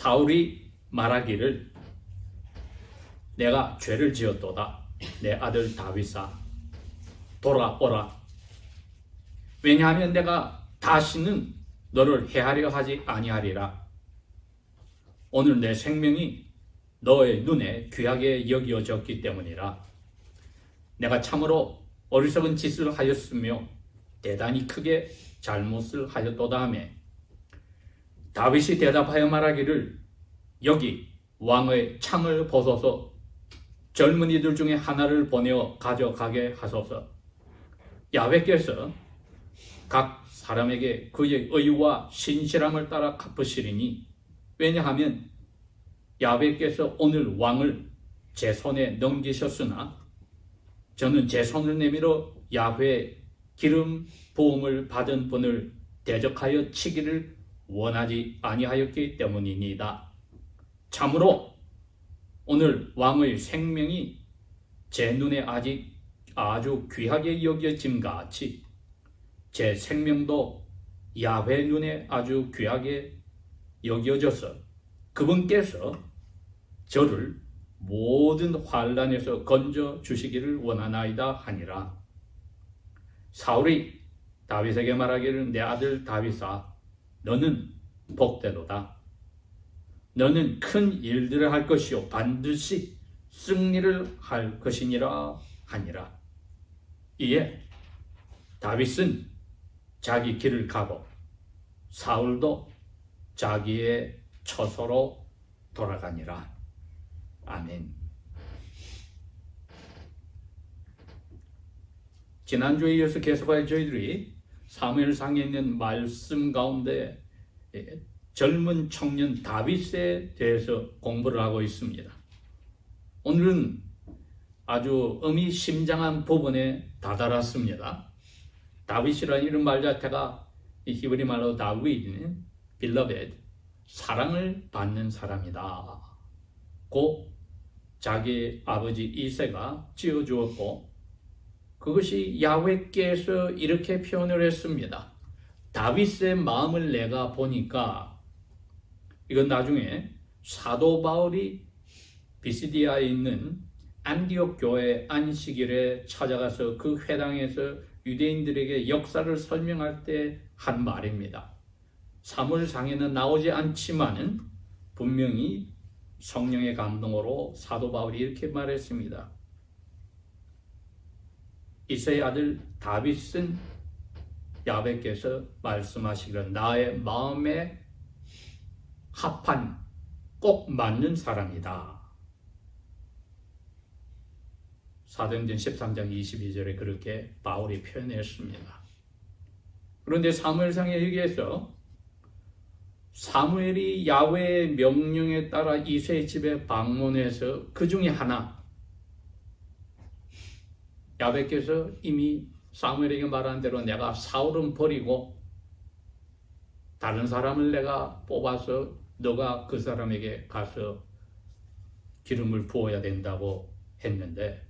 사울이 말하기를 내가 죄를 지었도다. 내 아들 다윗아 돌아오라. 왜냐하면 내가 다시는 너를 해하려 하지 아니하리라. 오늘 내 생명이 너의 눈에 귀하게 여겨졌기 때문이라. 내가 참으로 어리석은 짓을 하였으며 대단히 크게 잘못을 하였도다 하며 다윗이 대답하여 말하기를 여기 왕의 창을 벗어서 젊은이들 중에 하나를 보내어 가져가게 하소서. 야훼께서 각 사람에게 그의 의와 신실함을 따라 갚으시리니 왜냐하면 야훼께서 오늘 왕을 제 손에 넘기셨으나 저는 제 손을 내밀어 야훼 기름 부음을 받은 분을 대적하여 치기를 원하지 아니하였기 때문이니이다. 참으로 오늘 왕의 생명이 제 눈에 아직 아주 귀하게 여겨짐 같이 제 생명도 야훼 눈에 아주 귀하게 여겨져서 그분께서 저를 모든 환난에서 건져 주시기를 원하나이다 하니라. 사울이 다윗에게 말하기를 내 아들 다윗아 너는 복되도다. 너는 큰 일들을 할 것이요 반드시 승리를 할 것이니라 하니라. 이에 다윗은 자기 길을 가고 사울도 자기의 처소로 돌아가니라. 아멘. 지난주에 이어서 계속하여 저희들이 사무엘상에 있는 말씀 가운데 젊은 청년 다윗에 대해서 공부를 하고 있습니다. 오늘은 아주 의미심장한 부분에 다다랐습니다. 다윗이라는 이런 말 자체가 히브리 말로 다윗은 beloved, 사랑을 받는 사람이다 고 자기 아버지 이새가 지어주었고 그것이 야훼께서 이렇게 표현을 했습니다. 다윗의 마음을 내가 보니까 이건 나중에 사도 바울이 비시디아에 있는 안디옥 교회 안식일에 찾아가서 그 회당에서 유대인들에게 역사를 설명할 때 한 말입니다. 사무엘상에는 나오지 않지만은 분명히 성령의 감동으로 사도 바울이 이렇게 말했습니다. 이새의 아들 다윗은 야훼께서 말씀하시기를 나의 마음에 합한 꼭 맞는 사람이다. 사도행전 13장 22절에 그렇게 바울이 표현했습니다. 그런데 사무엘상에 여기에서 사무엘이 야훼의 명령에 따라 이새의 집에 방문해서 그 중에 하나 야훼께서 이미 사무엘에게 말한 대로 내가 사울은 버리고 다른 사람을 내가 뽑아서 너가 그 사람에게 가서 기름을 부어야 된다고 했는데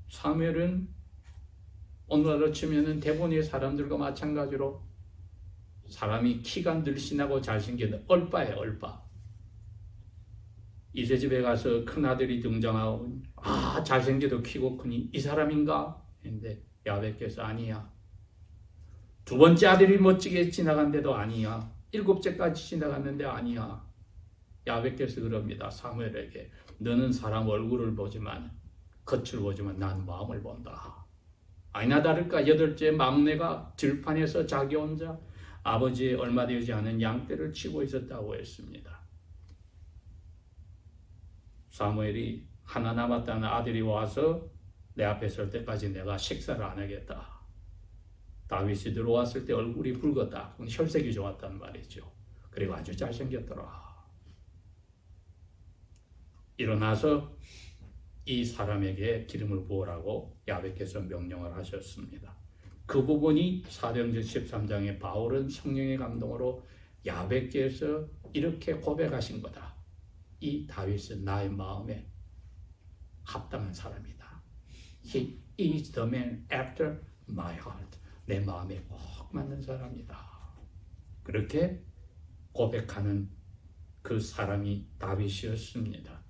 사무엘은 오늘날로 치면은 대부분의 사람들과 마찬가지로 사람이 키가 늘씬하고 잘생긴 얼빠예요, 얼빠. 이새 집에 가서 큰아들이 등장하고 잘생겨도 키고 크니 이 사람인가? 했는데 야훼께서 아니야. 두 번째 아들이 멋지게 지나간데도 아니야. 7째까지 지나갔는데 아니야. 야훼께서 그럽니다. 사무엘에게 너는 사람 얼굴을 보지만 겉을 보지만 난 마음을 본다. 아니나 다를까 8째 막내가 들판에서 자기 혼자 아버지의 얼마 되지 않은 양떼를 치고 있었다고 했습니다. 사무엘이 하나 남았다는 아들이 와서 내 앞에 설 때까지 내가 식사를 안 하겠다. 다윗이 들어왔을 때 얼굴이 붉었다. 혈색이 좋았단 말이죠. 그리고 아주 잘생겼더라. 일어나서 이 사람에게 기름을 부으라고 야훼께서 명령을 하셨습니다. 그 부분이 사도행전 13장에 바울은 성령의 감동으로 야훼께서 이렇게 고백하신 거다. 이 다윗은 나의 마음에 합당한 사람이다. He is the man after my heart. 내 마음에 꼭 맞는 사람이다. 그렇게 고백하는 그 사람이 다윗이었습니다.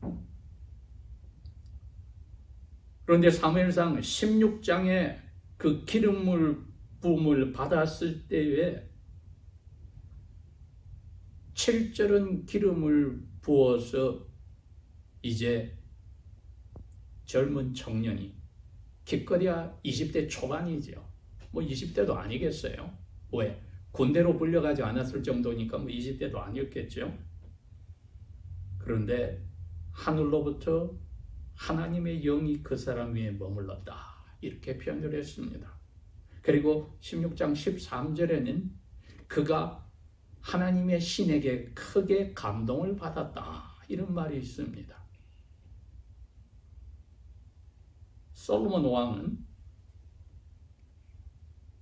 그런데 사무엘상 16장에 그 기름을 부음을 받았을 때에 7절은 기름을 부어서 이제 젊은 청년이 기껏해야 20대 초반이죠. 뭐 20대도 아니겠어요. 왜? 군대로 불려가지 않았을 정도니까 뭐 20대도 아니었겠죠. 그런데 하늘로부터 하나님의 영이 그 사람 위에 머물렀다. 이렇게 표현을 했습니다. 그리고 16장 13절에는 그가 하나님의 신에게 크게 감동을 받았다. 이런 말이 있습니다. 솔로몬 왕은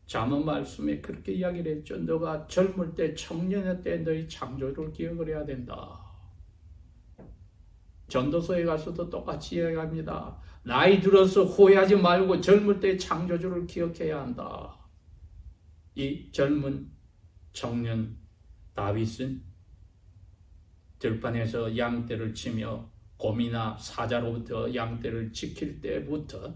잠언 말씀에 그렇게 이야기를 했죠. 너가 젊을 때 청년의 때 너희 창조를 기억을 해야 된다. 전도서에 가서도 똑같이 이야기합니다. 나이 들어서 후회하지 말고 젊을 때 창조주를 기억해야 한다. 이 젊은 청년 다윗은 들판에서 양떼를 치며 곰이나 사자로부터 양떼를 지킬 때부터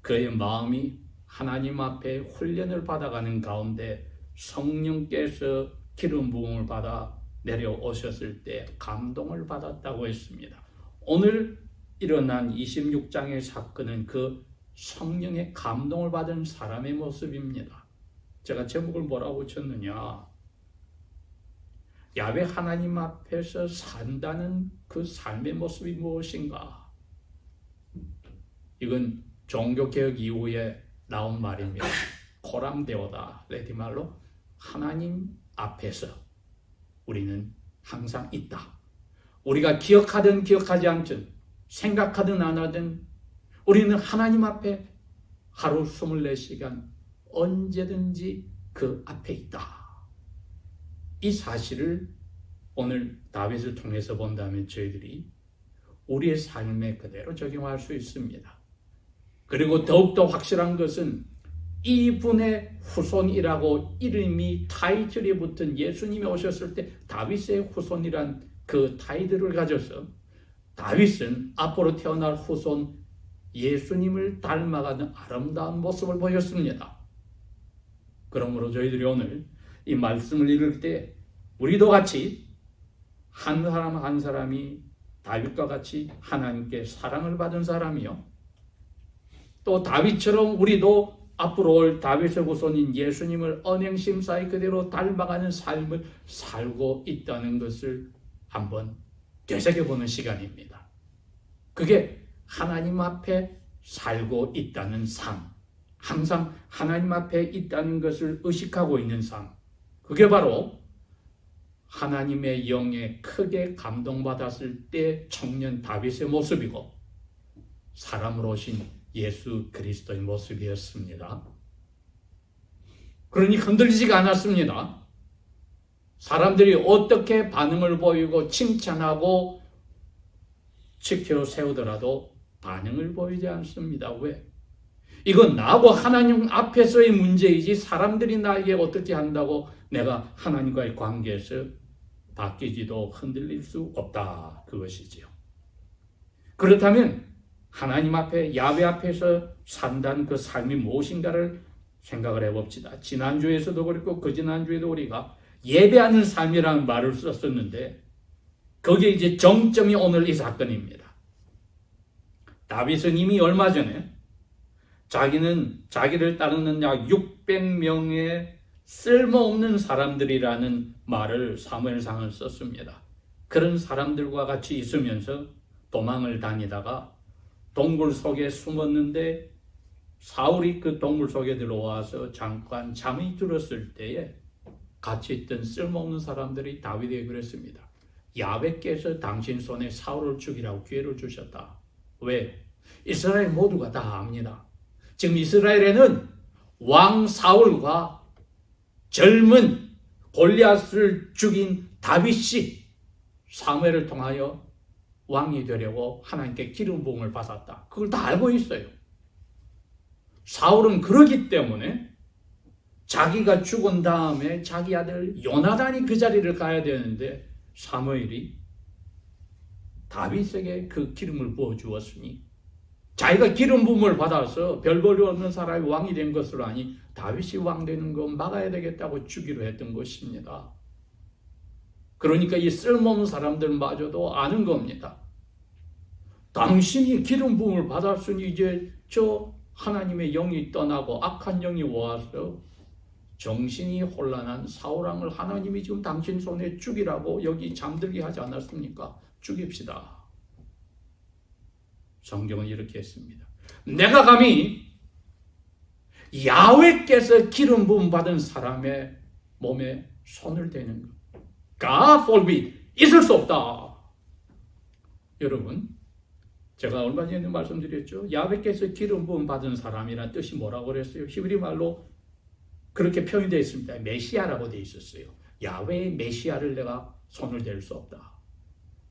그의 마음이 하나님 앞에 훈련을 받아가는 가운데 성령께서 기름 부음을 받아 내려오셨을 때 감동을 받았다고 했습니다. 오늘 일어난 26장의 사건은 그 성령의 감동을 받은 사람의 모습입니다. 제가 제목을 뭐라고 쳤느냐? 야훼 하나님 앞에서 산다는 그 삶의 모습이 무엇인가? 이건 종교개혁 이후에 나온 말입니다. 코람데오다. 레디말로 하나님 앞에서 우리는 항상 있다. 우리가 기억하든 기억하지 않든 생각하든 안 하든 우리는 하나님 앞에 하루 24시간 언제든지 그 앞에 있다. 이 사실을 오늘 다윗을 통해서 본다면 저희들이 우리의 삶에 그대로 적용할 수 있습니다. 그리고 더욱더 확실한 것은 이분의 후손이라고 이름이 타이틀이 붙은 예수님이 오셨을 때 다윗의 후손이란 그 타이틀을 가져서 다윗은 앞으로 태어날 후손 예수님을 닮아가는 아름다운 모습을 보였습니다. 그러므로 저희들이 오늘 이 말씀을 읽을 때 우리도 같이 한 사람 한 사람이 다윗과 같이 하나님께 사랑을 받은 사람이요, 또 다윗처럼 우리도 앞으로 올 다윗의 후손인 예수님을 언행심사에 그대로 닮아가는 삶을 살고 있다는 것을 한번 되새겨보는 시간입니다. 그게 하나님 앞에 살고 있다는 삶, 항상 하나님 앞에 있다는 것을 의식하고 있는 삶, 그게 바로 하나님의 영에 크게 감동받았을 때 청년 다윗의 모습이고 사람으로 오신 예수 그리스도의 모습이었습니다. 그러니 흔들리지가 않았습니다. 사람들이 어떻게 반응을 보이고 칭찬하고 지켜 세우더라도 반응을 보이지 않습니다. 왜? 이건 나하고 하나님 앞에서의 문제이지 사람들이 나에게 어떻게 한다고 내가 하나님과의 관계에서 바뀌지도 흔들릴 수 없다. 그것이지요. 그렇다면 하나님 앞에 야훼 앞에서 산다는 그 삶이 무엇인가를 생각을 해봅시다. 지난주에서도 그렇고 그 지난주에도 우리가 예배하는 삶이라는 말을 썼었는데 거기에 이제 정점이 오늘 이 사건입니다. 다윗은 이미 얼마 전에 자기를 따르는 약 600명의 쓸모없는 사람들이라는 말을 사무엘상은 썼습니다. 그런 사람들과 같이 있으면서 도망을 다니다가 동굴 속에 숨었는데 사울이 그 동굴 속에 들어와서 잠깐 잠이 들었을 때에 같이 있던 쓸모없는 사람들이 다윗에게 그랬습니다. 야훼께서 당신 손에 사울을 죽이라고 기회를 주셨다. 왜? 이스라엘 모두가 다 압니다. 지금 이스라엘에는 왕 사울과 젊은 골리앗을 죽인 다윗이 사무엘을 통하여 왕이 되려고 하나님께 기름 부음을 받았다. 그걸 다 알고 있어요. 사울은 그러기 때문에 자기가 죽은 다음에 자기 아들 요나단이 그 자리를 가야 되는데 사무엘이 다윗에게 그 기름을 부어 주었으니 자기가 기름 부음을 받아서 별 볼일 없는 사람이 왕이 된 것으로 아니 다윗이 왕 되는 거 막아야 되겠다고 주기로 했던 것입니다. 그러니까 이 쓸모없는 사람들마저도 아는 겁니다. 당신이 기름 부음을 받았으니 이제 저 하나님의 영이 떠나고 악한 영이 와서 정신이 혼란한 사울왕을 하나님이 지금 당신 손에 죽이라고 여기 잠들게 하지 않았습니까? 죽입시다. 성경은 이렇게 했습니다. 내가 감히 야훼께서 기름 부음 받은 사람의 몸에 손을 대는 것. God forbid. 있을 수 없다. 여러분, 제가 얼마 전에 말씀드렸죠. 야훼께서 기름 부음 받은 사람이라는 뜻이 뭐라고 그랬어요? 히브리 말로 그렇게 표현이 되어 있습니다. 메시아라고 되어 있었어요. 야훼의 메시아를 내가 손을 댈 수 없다.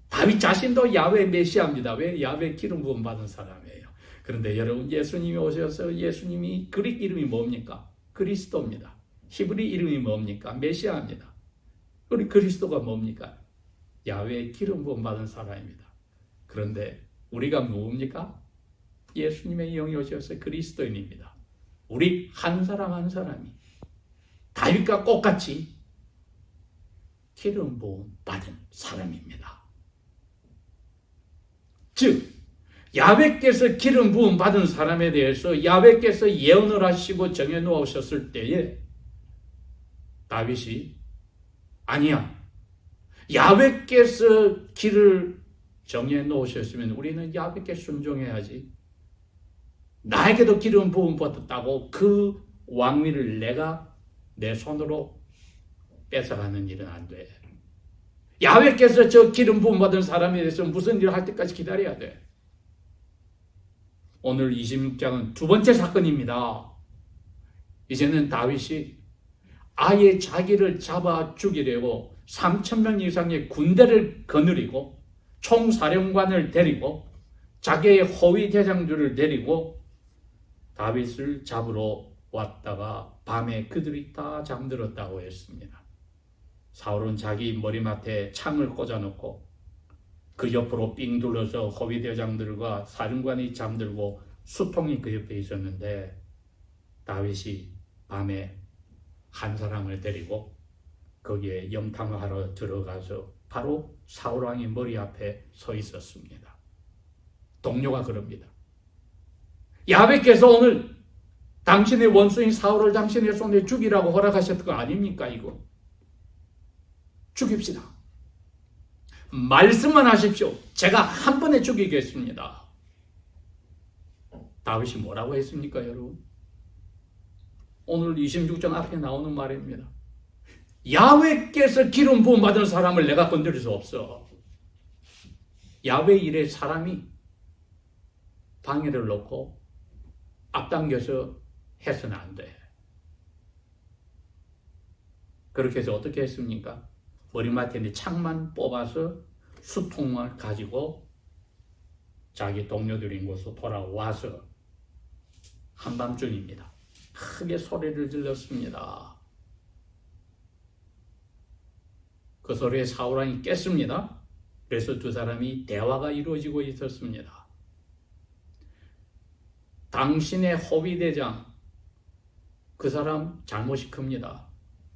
다윗 자신도 야훼의 메시아입니다. 왜? 야훼 기름 부음 받은 사람이에요. 그런데 여러분, 예수님이 오셔서 예수님이 그릭 이름이 뭡니까? 그리스도입니다. 히브리 이름이 뭡니까? 메시아입니다. 우리 그리스도가 뭡니까? 야훼의 기름 부음 받은 사람입니다. 그런데 우리가 뭡니까? 예수님의 영이 오셔서 그리스도인입니다. 우리 한 사람 한 사람이 다윗과 똑같이 기름 부음 받은 사람입니다. 즉 야훼께서 기름 부음 받은 사람에 대해서 야훼께서 예언을 하시고 정해 놓으셨을 때에 다윗이 아니야, 야훼께서 길을 정해 놓으셨으면 우리는 야훼께 순종해야지, 나에게도 기름 부음 받았다고 그 왕위를 내가 내 손으로 뺏어가는 일은 안 돼. 야훼께서 저 기름 부음 받은 사람에 대해서 무슨 일을 할 때까지 기다려야 돼. 오늘 26장은 두 번째 사건입니다. 이제는 다윗이 아예 자기를 잡아 죽이려고 3,000명 이상의 군대를 거느리고 총사령관을 데리고 자기의 호위 대장들을 데리고 다윗을 잡으러 왔다가 밤에 그들이 다 잠들었다고 했습니다. 사울은 자기 머리맡에 창을 꽂아놓고 그 옆으로 삥 둘러서 호위 대장들과 사령관이 잠들고 수통이 그 옆에 있었는데 다윗이 밤에 한 사람을 데리고 거기에 염탐을 하러 들어가서 바로 사울왕의 머리 앞에 서 있었습니다. 동료가 그럽니다. 야훼께서 오늘 당신의 원수인 사울을 당신의 손에 죽이라고 허락하셨던 거 아닙니까? 이거 죽입시다. 말씀만 하십시오. 제가 한 번에 죽이겠습니다. 다윗이 뭐라고 했습니까, 여러분? 오늘 26장 앞에 나오는 말입니다. 야훼께서 기름 부음 받은 사람을 내가 건드릴 수 없어. 야훼 일에 사람이 방해를 놓고 앞당겨서 해서는 안 돼. 그렇게 해서 어떻게 했습니까? 머리맡에 창만 뽑아서 수통을 가지고 자기 동료들인 곳으로 돌아와서 한밤중입니다. 크게 소리를 질렀습니다. 그 소리에 사울왕이 깼습니다. 그래서 두 사람이 대화가 이루어지고 있었습니다. 당신의 호위대장, 그 사람 잘못이 큽니다.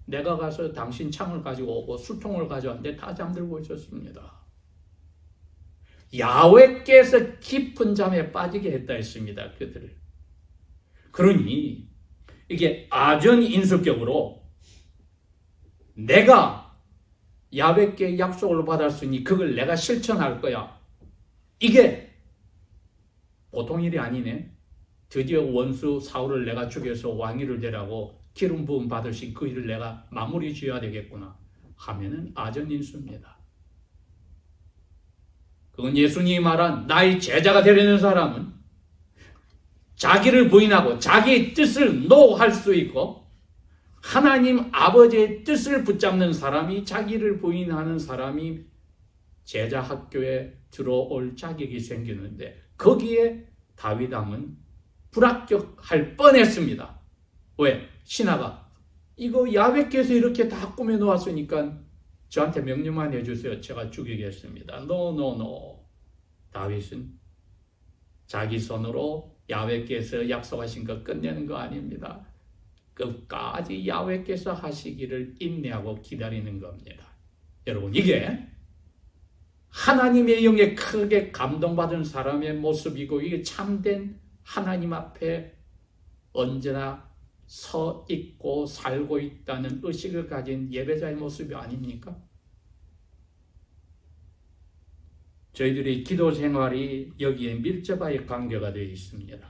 내가 가서 당신 창을 가지고 오고 수통을 가져왔는데 다 잠들고 있었습니다. 야훼께서 깊은 잠에 빠지게 했다 했습니다. 그들을. 그러니 이게 아전인수격으로 내가 야훼께 약속을 받았으니 그걸 내가 실천할 거야. 이게 보통 일이 아니네. 드디어 원수 사울을 내가 죽여서 왕위를 되라고 기름 부음 받으신 그 일을 내가 마무리 지어야 되겠구나 하면은 아전인수입니다. 그건 예수님이 말한 나의 제자가 되려는 사람은 자기를 부인하고 자기의 뜻을 노할 수 있고 하나님 아버지의 뜻을 붙잡는 사람이, 자기를 부인하는 사람이 제자 학교에 들어올 자격이 생기는데 거기에 다윗 왕은 불합격할 뻔했습니다. 왜? 신하가 이거 야훼께서 이렇게 다 꾸며놓았으니까 저한테 명령만 해주세요. 제가 죽이겠습니다. 노. 다윗은 자기 손으로 야훼께서 약속하신 것 끝내는 거 아닙니다. 끝까지 야훼께서 하시기를 인내하고 기다리는 겁니다. 여러분, 이게 하나님의 영에 크게 감동받은 사람의 모습이고, 이게 참된 하나님 앞에 언제나 서 있고 살고 있다는 의식을 가진 예배자의 모습이 아닙니까? 저희들이 기도 생활이 여기에 밀접하게 관계가 되어 있습니다.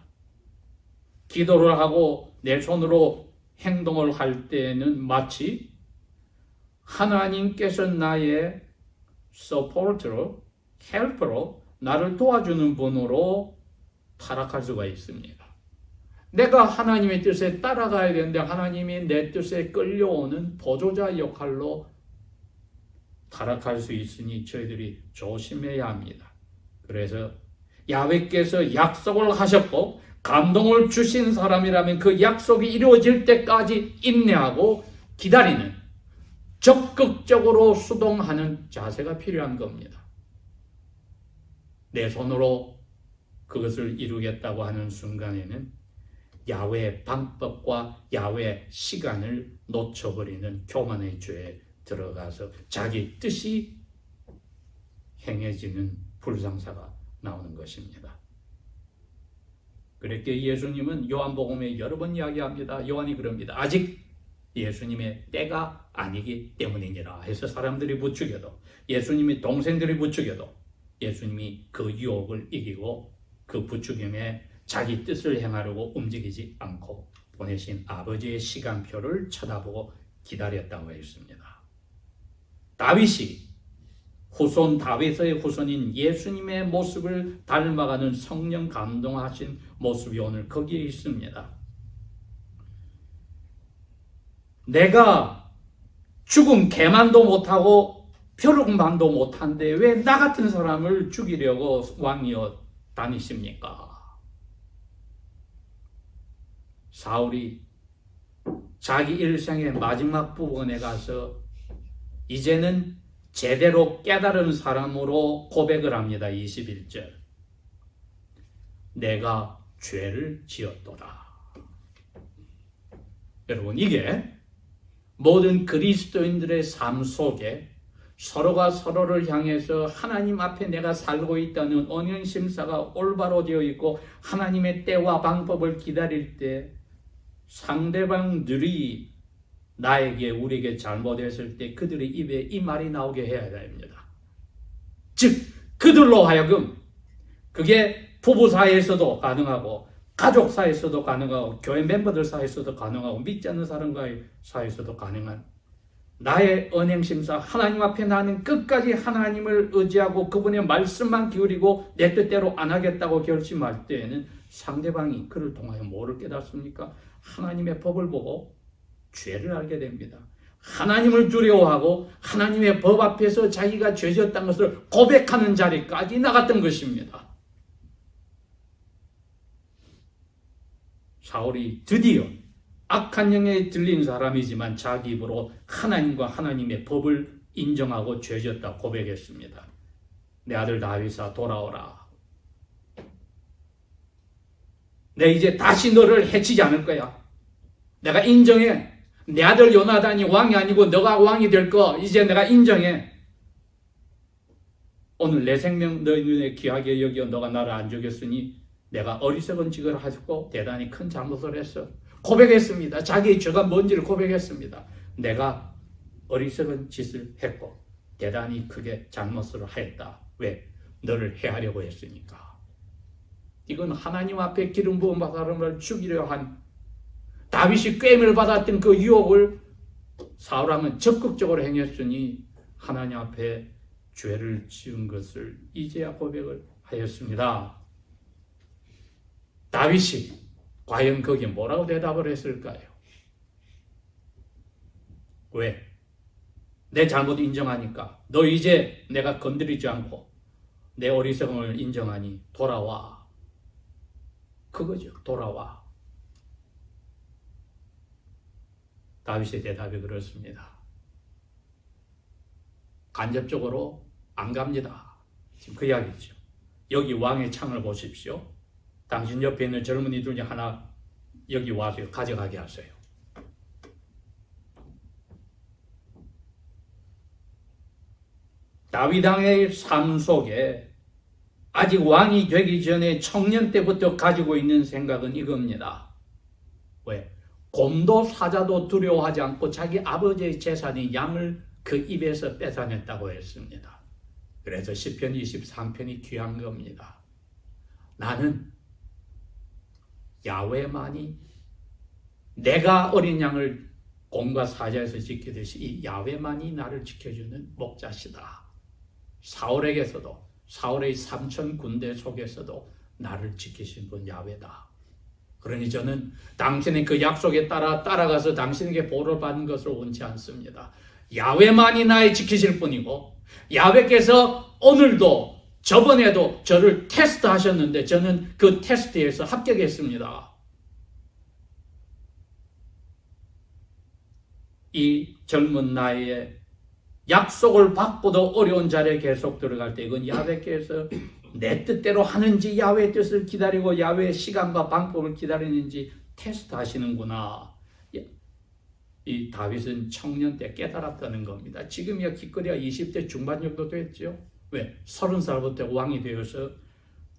기도를 하고 내 손으로 행동을 할 때는 마치 하나님께서 나의 서포터로, 헬퍼로, 나를 도와주는 분으로 타락할 수가 있습니다. 내가 하나님의 뜻에 따라가야 되는데 하나님이 내 뜻에 끌려오는 보조자 역할로 타락할 수 있으니 저희들이 조심해야 합니다. 그래서 야훼께서 약속을 하셨고 감동을 주신 사람이라면 그 약속이 이루어질 때까지 인내하고 기다리는, 적극적으로 수동하는 자세가 필요한 겁니다. 내 손으로 그것을 이루겠다고 하는 순간에는 야훼의 방법과 야훼의 시간을 놓쳐버리는 교만의 죄에 들어가서 자기 뜻이 행해지는 불상사가 나오는 것입니다. 그렇게 예수님은 요한복음에 여러 번 이야기합니다. 요한이 그럽니다. 아직 예수님의 때가 아니기 때문이니라 해서 사람들이 부추겨도, 예수님의 동생들이 부추겨도 예수님이 그 유혹을 이기고 그 부추김에 자기 뜻을 행하려고 움직이지 않고 보내신 아버지의 시간표를 쳐다보고 기다렸다고 했습니다. 다윗이 후손 다윗의 후손인 예수님의 모습을 닮아가는 성령 감동하신 모습이 오늘 거기에 있습니다. 내가 죽은 개만도 못하고 벼룩만도 못한데 왜 나 같은 사람을 죽이려고 왕이여 다니십니까? 사울이 자기 일생의 마지막 부분에 가서 이제는 제대로 깨달은 사람으로 고백을 합니다. 21절. 내가 죄를 지었도다. 여러분, 이게 모든 그리스도인들의 삶 속에 서로가 서로를 향해서 하나님 앞에 내가 살고 있다는 언연심사가 올바로 되어 있고 하나님의 때와 방법을 기다릴 때 상대방들이 나에게, 우리에게 잘못했을 때 그들의 입에 이 말이 나오게 해야 됩니다. 즉, 그들로 하여금, 그게 부부 사이에서도 가능하고 가족 사이에서도 가능하고 교회 멤버들 사이에서도 가능하고 믿지 않는 사람과의 사이에서도 가능한 나의 언행심사, 하나님 앞에 나는 끝까지 하나님을 의지하고 그분의 말씀만 기울이고 내 뜻대로 안 하겠다고 결심할 때에는 상대방이 그를 통하여 뭐를 깨닫습니까? 하나님의 법을 보고 죄를 알게 됩니다. 하나님을 두려워하고 하나님의 법 앞에서 자기가 죄졌다는 것을 고백하는 자리까지 나갔던 것입니다. 사울이 드디어 악한 영에 들린 사람이지만 자기 입으로 하나님과 하나님의 법을 인정하고 죄졌다 고백했습니다. 내 아들 다윗아, 돌아오라. 내 이제 다시 너를 해치지 않을 거야. 내가 인정해. 내 아들 요나단이 왕이 아니고 너가 왕이 될 거 이제 내가 인정해. 오늘 내 생명 너희 눈에 귀하게 여겨 너가 나를 안 죽였으니 내가 어리석은 짓을 하고 대단히 큰 잘못을 했어. 고백했습니다. 자기의 죄가 뭔지를 고백했습니다. 내가 어리석은 짓을 했고 대단히 크게 잘못을 했다. 왜? 너를 해하려고 했으니까. 이건 하나님 앞에 기름 부은 사람을 죽이려 한 다윗이 꾀임을 받았던 그 유혹을 사울왕은 적극적으로 행했으니 하나님 앞에 죄를 지은 것을 이제야 고백을 하였습니다. 다윗이 과연 거기에 뭐라고 대답을 했을까요? 왜? 내 잘못 인정하니까 너 이제 내가 건드리지 않고 내 어리석음을 인정하니 돌아와. 그거죠. 돌아와. 다윗의 대답이 그렇습니다. 간접적으로 안 갑니다. 지금 그 이야기죠. 여기 왕의 창을 보십시오. 당신 옆에 있는 젊은이들 중에 하나 여기 와서 가져가게 하세요. 다윗 왕의 삶 속에 아직 왕이 되기 전에 청년 때부터 가지고 있는 생각은 이겁니다. 왜? 곰도 사자도 두려워하지 않고 자기 아버지의 재산인 양을 그 입에서 뺏어냈다고 했습니다. 그래서 시편 23편이 귀한 겁니다. 나는 야훼만이 내가 어린 양을 곰과 사자에서 지키듯이 이 야훼만이 나를 지켜주는 목자시다. 사울의 3천 군대 속에서도 나를 지키신 분 야훼다. 그러니 저는 당신의 그 약속에 따라가서 당신에게 보호를 받는 것을 원치 않습니다. 야훼만이 나의 지키실 분이고 야훼께서 오늘도 저번에도 저를 테스트하셨는데 저는 그 테스트에서 합격했습니다. 이 젊은 나이에 약속을 받고도 어려운 자리에 계속 들어갈 때 이건 야훼께서 내 뜻대로 하는지 야훼의 뜻을 기다리고 야훼의 시간과 방법을 기다리는지 테스트하시는구나. 이 다윗은 청년 때 깨달았다는 겁니다. 지금이야 기껏해야 20대 중반 정도 됐죠. 왜? 30살부터 왕이 되어서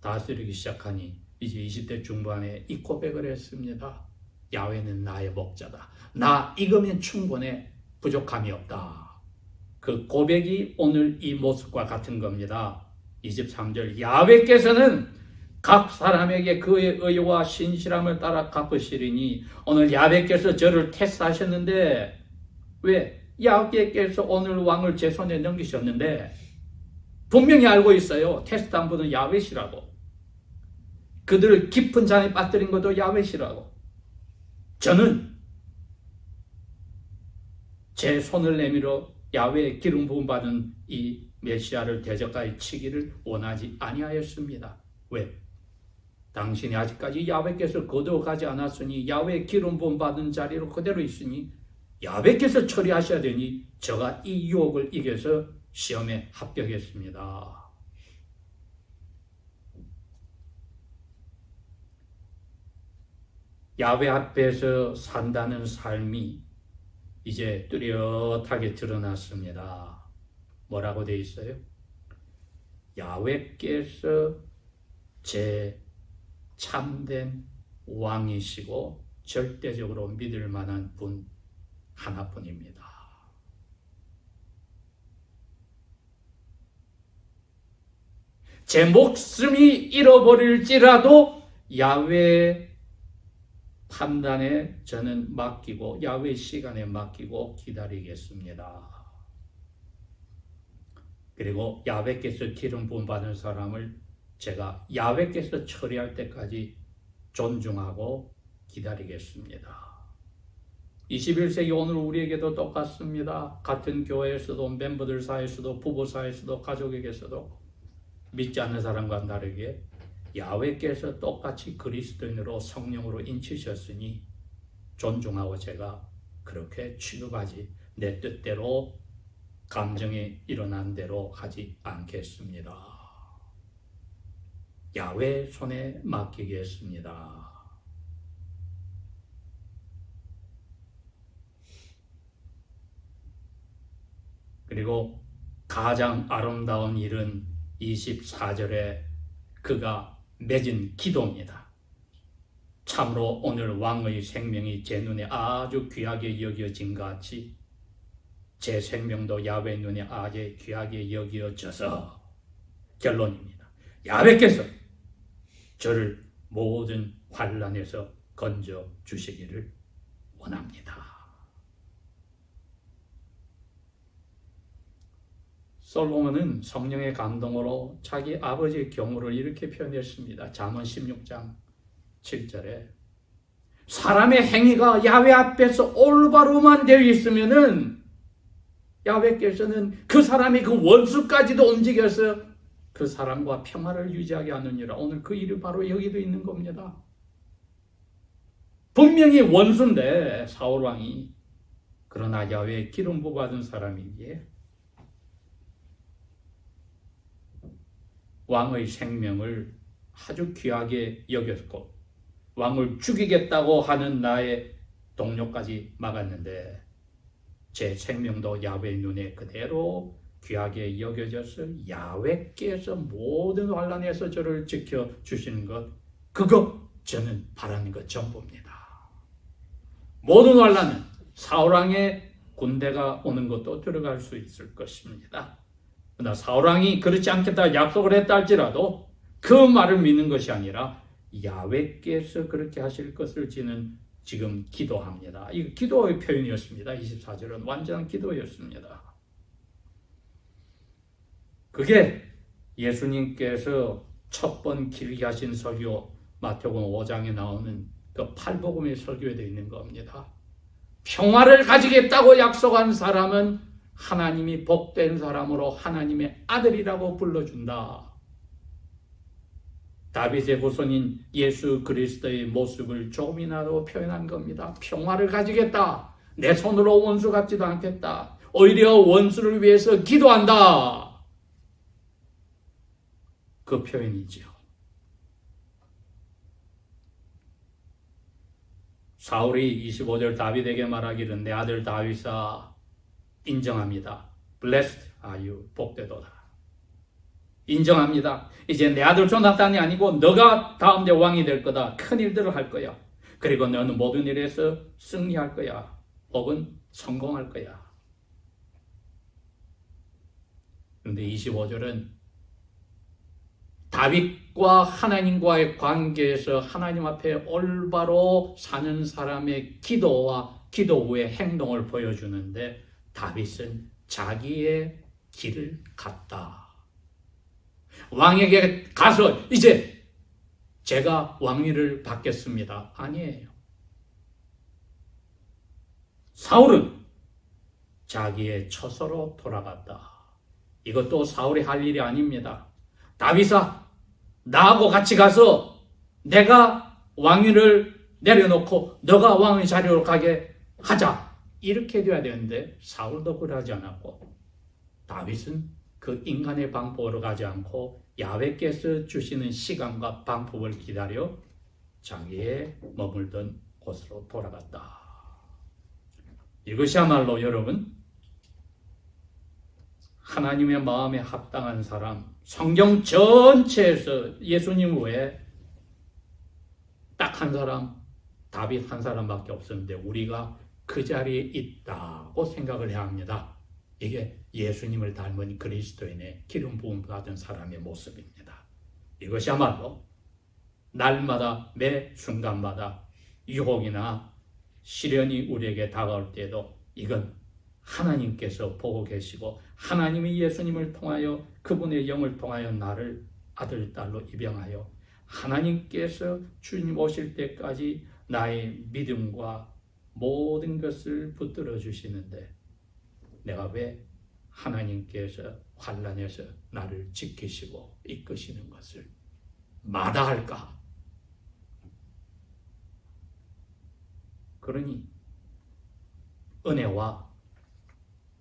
다스리기 시작하니 이제 20대 중반에 이 고백을 했습니다. 야훼는 나의 목자다. 나 이거면 충분해. 부족함이 없다. 그 고백이 오늘 이 모습과 같은 겁니다. 23절 야훼께서는 각 사람에게 그의 의와 신실함을 따라 갚으시리니 오늘 야훼께서 저를 테스트하셨는데 왜? 야훼께서 오늘 왕을 제 손에 넘기셨는데 분명히 알고 있어요. 테스트한 분은 야훼시라고. 그들을 깊은 잔에 빠뜨린 것도 야훼시라고. 저는 제 손을 내밀어 야훼의 기름 부음 받은 이 메시아를 대적하여 치기를 원하지 아니하였습니다. 왜? 당신이 아직까지 야훼께서 거두어가지 않았으니 야훼의 기름 부음 받은 자리로 그대로 있으니 야훼께서 처리하셔야 되니 저가 이 유혹을 이겨서 시험에 합격했습니다. 야훼 앞에서 산다는 삶이 이제 뚜렷하게 드러났습니다. 뭐라고 되어 있어요? 야훼께서 제 참된 왕이시고 절대적으로 믿을 만한 분 하나뿐입니다. 제 목숨이 잃어버릴지라도 야훼 판단에 저는 맡기고 야훼 시간에 맡기고 기다리겠습니다. 그리고 야훼께서 기름 부음 받은 사람을 제가 야훼께서 처리할 때까지 존중하고 기다리겠습니다. 21세기 오늘 우리에게도 똑같습니다. 같은 교회에서도 멤버들 사이에서도 부부 사이에서도 가족에게서도 믿지 않는 사람과 다르게 야훼께서 똑같이 그리스도인으로 성령으로 인치셨으니 존중하고 제가 그렇게 취급하지 내 뜻대로 감정이 일어난 대로 하지 않겠습니다. 야훼 손에 맡기겠습니다. 그리고 가장 아름다운 일은 24절에 그가 맺은 기도입니다. 참으로 오늘 왕의 생명이 제 눈에 아주 귀하게 여겨진 같이 제 생명도 야훼 눈에 아주 귀하게 여겨져서 결론입니다. 야훼께서 저를 모든 환난에서 건져 주시기를 원합니다. 솔로몬은 성령의 감동으로 자기 아버지의 경우를 이렇게 표현했습니다. 잠언 16장 7절에 사람의 행위가 야훼 앞에서 올바로만 되어 있으면은 야훼께서는 그 사람이 그 원수까지도 움직여서 그 사람과 평화를 유지하게 하느니라. 오늘 그 일이 바로 여기도 있는 겁니다. 분명히 원수인데 사울왕이 그러나 야훼의 기름 부어 받은 사람이기에 왕의 생명을 아주 귀하게 여겼고 왕을 죽이겠다고 하는 나의 동료까지 막았는데 제 생명도 야훼 눈에 그대로 귀하게 여겨져서 야훼께서 모든 환난에서 저를 지켜주시는 것, 그거 저는 바라는 것 전부입니다. 모든 환난은 사울왕의 군대가 오는 것도 들어갈 수 있을 것입니다. 그러나 사울왕이 그렇지 않겠다 약속을 했다 할지라도 그 말을 믿는 것이 아니라 야훼께서 그렇게 하실 것을 지는 지금 기도합니다. 이 기도의 표현이었습니다. 24절은 완전한 기도였습니다. 그게 예수님께서 첫 번 길게 하신 설교 마태복음 5장에 나오는 그 팔복음의 설교에 되어 있는 겁니다. 평화를 가지겠다고 약속한 사람은 하나님이 복된 사람으로 하나님의 아들이라고 불러준다. 다윗의 후손인 예수 그리스도의 모습을 조금이나도 표현한 겁니다. 평화를 가지겠다. 내 손으로 원수 갚지도 않겠다. 오히려 원수를 위해서 기도한다. 그 표현이지요. 사울이 25절 다윗에게 말하기를 내 아들 다윗아 인정합니다. Blessed are you. 복되도다. 인정합니다. 이제 내 아들 조나단이 아니고 너가 다음 내 왕이 될 거다. 큰 일들을 할 거야. 그리고 너는 모든 일에서 승리할 거야. 혹은 성공할 거야. 그런데 25절은 다윗과 하나님과의 관계에서 하나님 앞에 올바로 사는 사람의 기도와 기도 후의 행동을 보여주는데 다윗은 자기의 길을 갔다. 왕에게 가서 이제 제가 왕위를 받겠습니다. 아니에요. 사울은 자기의 처소로 돌아갔다. 이것도 사울이 할 일이 아닙니다. 다윗아, 나하고 같이 가서 내가 왕위를 내려놓고 너가 왕의 자리로 가게 하자. 이렇게 돼야 되는데 사울도 그러지 않았고 다윗은 그 인간의 방법으로 가지 않고 야훼께서 주시는 시간과 방법을 기다려 자기의 머물던 곳으로 돌아갔다. 이것이야말로 여러분 하나님의 마음에 합당한 사람, 성경 전체에서 예수님 외에 딱 한 사람, 다윗 한 사람밖에 없었는데 우리가 그 자리에 있다고 생각을 해야 합니다. 이게 예수님을 닮은 그리스도인의 기름 부음 받은 사람의 모습입니다. 이것이야말로 날마다 매 순간마다 유혹이나 시련이 우리에게 다가올 때에도 이건 하나님께서 보고 계시고 하나님이 예수님을 통하여 그분의 영을 통하여 나를 아들, 딸로 입양하여 하나님께서 주님 오실 때까지 나의 믿음과 모든 것을 붙들어 주시는데 내가 왜 하나님께서 환난에서 나를 지키시고 이끄시는 것을 마다할까? 그러니 은혜와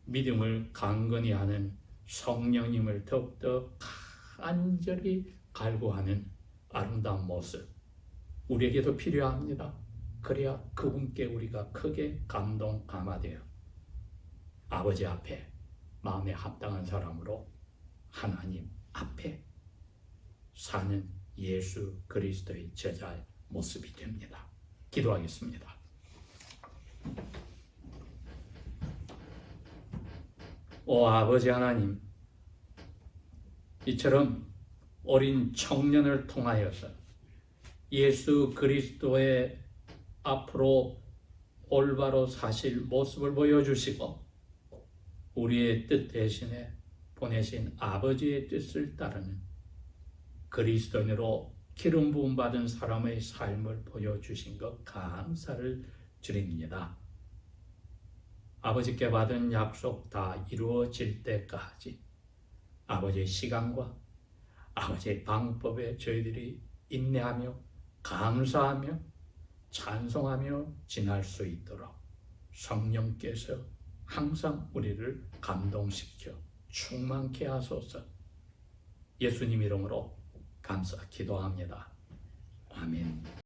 믿음을 강건히 하는 성령님을 더욱더 간절히 갈구하는 아름다운 모습 우리에게도 필요합니다. 그래야 그분께 우리가 크게 감동 감화되어 아버지 앞에 마음에 합당한 사람으로 하나님 앞에 사는 예수 그리스도의 제자의 모습이 됩니다. 기도하겠습니다. 오 아버지 하나님, 이처럼 어린 청년을 통하여서 예수 그리스도의 앞으로 올바로 사실 모습을 보여주시고 우리의 뜻 대신에 보내신 아버지의 뜻을 따르는 그리스도인으로 기름 부음 받은 사람의 삶을 보여주신 것 감사를 드립니다. 아버지께 받은 약속 다 이루어질 때까지 아버지의 시간과 아버지의 방법에 저희들이 인내하며 감사하며 찬송하며 지날 수 있도록 성령께서 항상 우리를 감동시켜 충만케 하소서. 예수님 이름으로 감사 기도합니다. 아멘.